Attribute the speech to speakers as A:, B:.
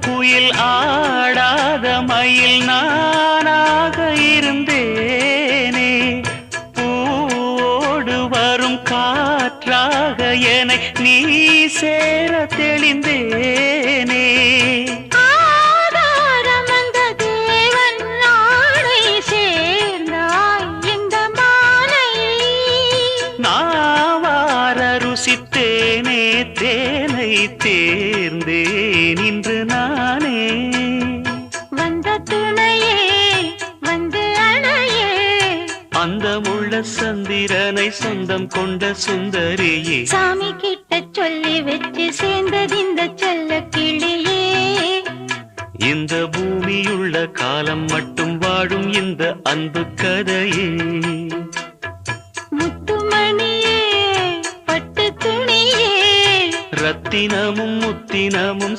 A: குயில் ஆடாத மயில் நானாக இருந்தேனே. பூவோடு வரும் காற்றாக என்னை நீ சேர தெளிந்தேனே. ருசித்தேனே தேனை தேர்ந்தேன் இன்று நானே.
B: வந்த துணையே வந்து அணையே,
A: அந்த முள்ள சந்திரனை சொந்தம் கொண்ட சுந்தரியே.
B: சாமி கிட்ட சொல்லி வச்சு சேர்ந்தது இந்த செல்ல கிளியே.
A: இந்த பூமியுள்ள காலம் மட்டும் வாழும் இந்த அன்பு கதையே. ரத்தினமும் முத்தினமும்